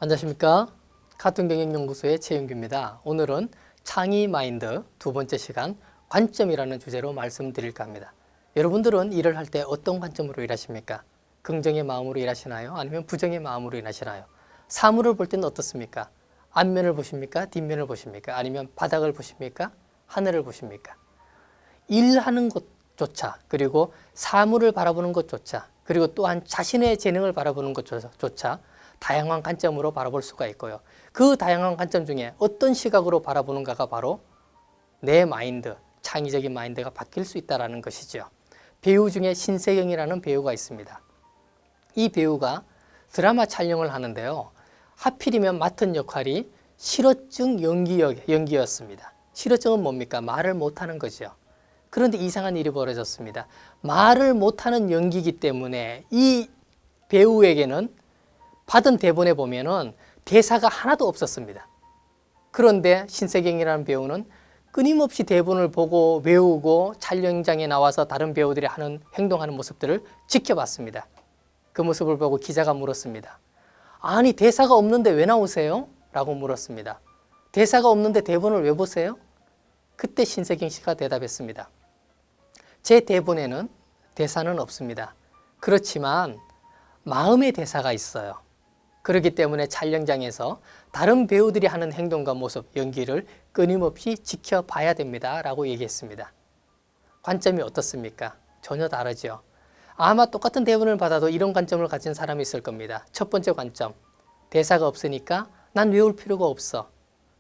안녕하십니까. 카툰경영연구소의 최윤규입니다. 오늘은 창의 마인드 두 번째 시간 관점이라는 주제로 말씀드릴까 합니다. 여러분들은 일을 할 때 어떤 관점으로 일하십니까? 긍정의 마음으로 일하시나요? 아니면 부정의 마음으로 일하시나요? 사물을 볼 때는 어떻습니까? 앞면을 보십니까? 뒷면을 보십니까? 아니면 바닥을 보십니까? 하늘을 보십니까? 일하는 것조차, 그리고 사물을 바라보는 것조차, 그리고 또한 자신의 재능을 바라보는 것조차 다양한 관점으로 바라볼 수가 있고요. 그 다양한 관점 중에 어떤 시각으로 바라보는가가 바로 내 마인드, 창의적인 마인드가 바뀔 수 있다는 것이죠. 배우 중에 신세경이라는 배우가 있습니다. 이 배우가 드라마 촬영을 하는데요. 하필이면 맡은 역할이 실어증 연기였습니다. 실어증은 뭡니까? 말을 못하는 거죠. 그런데 이상한 일이 벌어졌습니다. 말을 못하는 연기이기 때문에 이 배우에게는 받은 대본에 보면은 대사가 하나도 없었습니다. 그런데 신세경이라는 배우는 끊임없이 대본을 보고 외우고 촬영장에 나와서 다른 배우들이 행동하는 모습들을 지켜봤습니다. 그 모습을 보고 기자가 물었습니다. 아니, 대사가 없는데 왜 나오세요? 라고 물었습니다. 대사가 없는데 대본을 왜 보세요? 그때 신세경 씨가 대답했습니다. 제 대본에는 대사는 없습니다. 그렇지만 마음의 대사가 있어요. 그렇기 때문에 촬영장에서 다른 배우들이 하는 행동과 모습, 연기를 끊임없이 지켜봐야 됩니다. 라고 얘기했습니다. 관점이 어떻습니까? 전혀 다르죠. 아마 똑같은 대본을 받아도 이런 관점을 가진 사람이 있을 겁니다. 첫 번째 관점, 대사가 없으니까 난 외울 필요가 없어.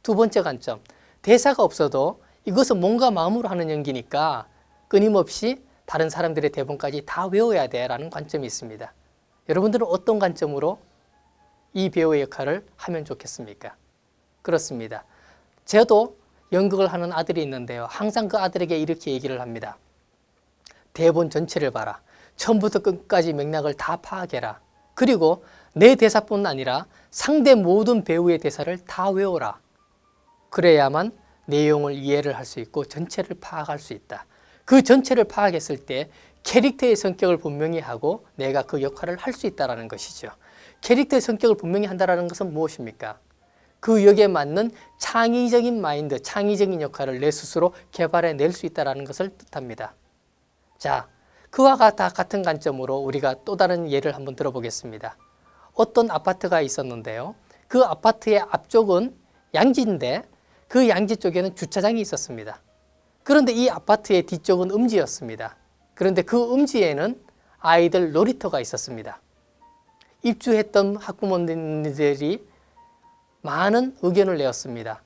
두 번째 관점, 대사가 없어도 이것은 몸과 마음으로 하는 연기니까 끊임없이 다른 사람들의 대본까지 다 외워야 돼 라는 관점이 있습니다. 여러분들은 어떤 관점으로 이 배우의 역할을 하면 좋겠습니까? 그렇습니다. 저도 연극을 하는 아들이 있는데요. 항상 그 아들에게 이렇게 얘기를 합니다. 대본 전체를 봐라. 처음부터 끝까지 맥락을 다 파악해라. 그리고 내 대사뿐 아니라 상대 모든 배우의 대사를 다 외워라. 그래야만 내용을 이해를 할 수 있고 전체를 파악할 수 있다. 그 전체를 파악했을 때 캐릭터의 성격을 분명히 하고 내가 그 역할을 할 수 있다는 것이죠. 캐릭터의 성격을 분명히 한다는 것은 무엇입니까? 그 역에 맞는 창의적인 마인드, 창의적인 역할을 내 스스로 개발해낼 수 있다는 것을 뜻합니다. 자, 그와 같은 관점으로 우리가 또 다른 예를 한번 들어보겠습니다. 어떤 아파트가 있었는데요. 그 아파트의 앞쪽은 양지인데 그 양지 쪽에는 주차장이 있었습니다. 그런데 이 아파트의 뒤쪽은 음지였습니다. 그런데 그 음지에는 아이들 놀이터가 있었습니다. 입주했던 학부모님들이 많은 의견을 내었습니다.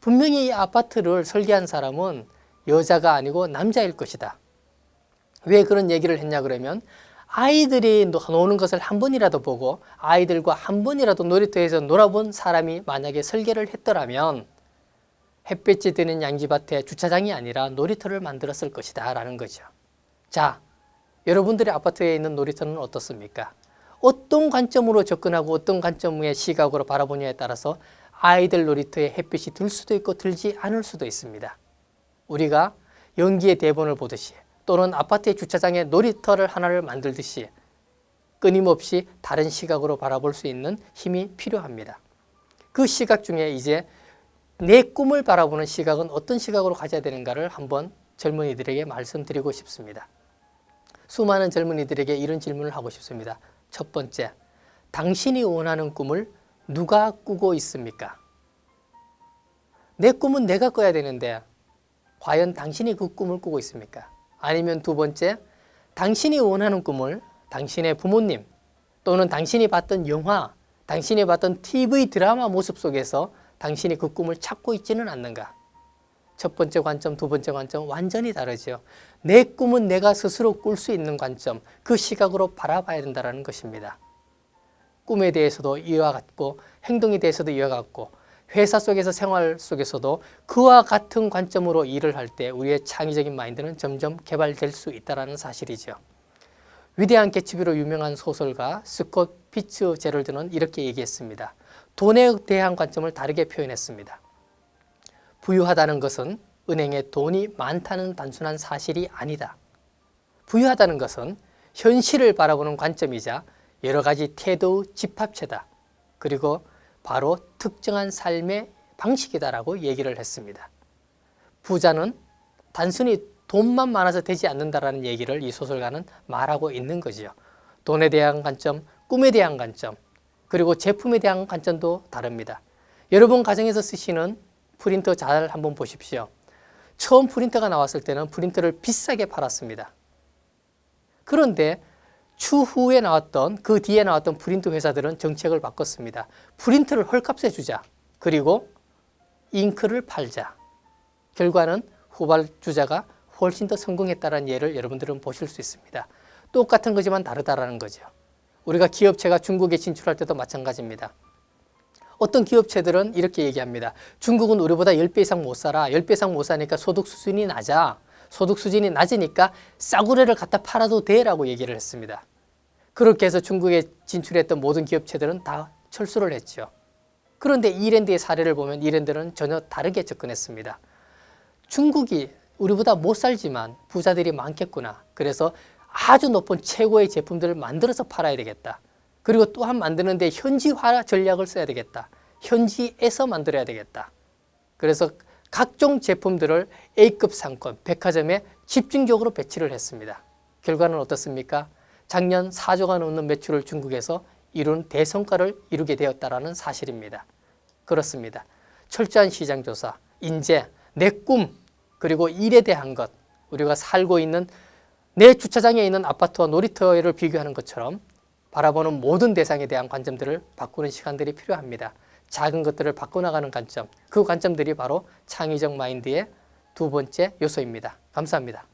분명히 이 아파트를 설계한 사람은 여자가 아니고 남자일 것이다. 왜 그런 얘기를 했냐 그러면 아이들이 노는 것을 한 번이라도 보고 아이들과 한 번이라도 놀이터에서 놀아본 사람이 만약에 설계를 했더라면 햇볕이 드는 양지밭에 주차장이 아니라 놀이터를 만들었을 것이다 라는 거죠. 자, 여러분들의 아파트에 있는 놀이터는 어떻습니까? 어떤 관점으로 접근하고 어떤 관점의 시각으로 바라보냐에 따라서 아이들 놀이터에 햇빛이 들 수도 있고 들지 않을 수도 있습니다. 우리가 연기의 대본을 보듯이 또는 아파트의 주차장에 놀이터를 하나를 만들듯이 끊임없이 다른 시각으로 바라볼 수 있는 힘이 필요합니다. 그 시각 중에 이제 내 꿈을 바라보는 시각은 어떤 시각으로 가져야 되는가를 한번 젊은이들에게 말씀드리고 싶습니다. 수많은 젊은이들에게 이런 질문을 하고 싶습니다. 첫 번째, 당신이 원하는 꿈을 누가 꾸고 있습니까? 내 꿈은 내가 꿔야 되는데 과연 당신이 그 꿈을 꾸고 있습니까? 아니면 두 번째, 당신이 원하는 꿈을 당신의 부모님 또는 당신이 봤던 영화, 당신이 봤던 TV 드라마 모습 속에서 당신이 그 꿈을 찾고 있지는 않는가? 첫 번째 관점, 두 번째 관점 완전히 다르죠. 내 꿈은 내가 스스로 꿀 수 있는 관점, 그 시각으로 바라봐야 된다는 것입니다. 꿈에 대해서도 이와 같고 행동에 대해서도 이와 같고 회사 속에서 생활 속에서도 그와 같은 관점으로 일을 할 때 우리의 창의적인 마인드는 점점 개발될 수 있다는 사실이죠. 위대한 개츠비로 유명한 소설가 스콧 피츠제럴드는 이렇게 얘기했습니다. 돈에 대한 관점을 다르게 표현했습니다. 부유하다는 것은 은행에 돈이 많다는 단순한 사실이 아니다. 부유하다는 것은 현실을 바라보는 관점이자 여러 가지 태도의 집합체다. 그리고 바로 특정한 삶의 방식이다라고 얘기를 했습니다. 부자는 단순히 돈만 많아서 되지 않는다라는 얘기를 이 소설가는 말하고 있는 거지요. 돈에 대한 관점, 꿈에 대한 관점, 그리고 제품에 대한 관점도 다릅니다. 여러분 가정에서 쓰시는 프린터 잘 한번 보십시오. 처음 프린터가 나왔을 때는 프린터를 비싸게 팔았습니다. 그런데 추후에 나왔던 그 뒤에 나왔던 프린터 회사들은 정책을 바꿨습니다. 프린터를 헐값에 주자. 그리고 잉크를 팔자. 결과는 후발주자가 훨씬 더 성공했다는 예를 여러분들은 보실 수 있습니다. 똑같은 거지만 다르다라는 거죠. 우리가 기업체가 중국에 진출할 때도 마찬가지입니다. 어떤 기업체들은 이렇게 얘기합니다. 중국은 우리보다 10배 이상 못 살아. 10배 이상 못 사니까 소득 수준이 낮아. 소득 수준이 낮으니까 싸구려를 갖다 팔아도 돼라고 얘기를 했습니다. 그렇게 해서 중국에 진출했던 모든 기업체들은 다 철수를 했죠. 그런데 이랜드의 사례를 보면 이랜드는 전혀 다르게 접근했습니다. 중국이 우리보다 못 살지만 부자들이 많겠구나. 그래서 아주 높은 최고의 제품들을 만들어서 팔아야 되겠다. 그리고 또한 만드는데 현지화 전략을 써야 되겠다. 현지에서 만들어야 되겠다. 그래서 각종 제품들을 A급 상권, 백화점에 집중적으로 배치를 했습니다. 결과는 어떻습니까? 작년 4조가 넘는 매출을 중국에서 이룬 대성과를 이루게 되었다는 사실입니다. 그렇습니다. 철저한 시장조사, 인재, 내 꿈, 그리고 일에 대한 것, 우리가 살고 있는 내 주차장에 있는 아파트와 놀이터를 비교하는 것처럼 바라보는 모든 대상에 대한 관점들을 바꾸는 시간들이 필요합니다. 작은 것들을 바꿔나가는 관점, 그 관점들이 바로 창의적 마인드의 두 번째 요소입니다. 감사합니다.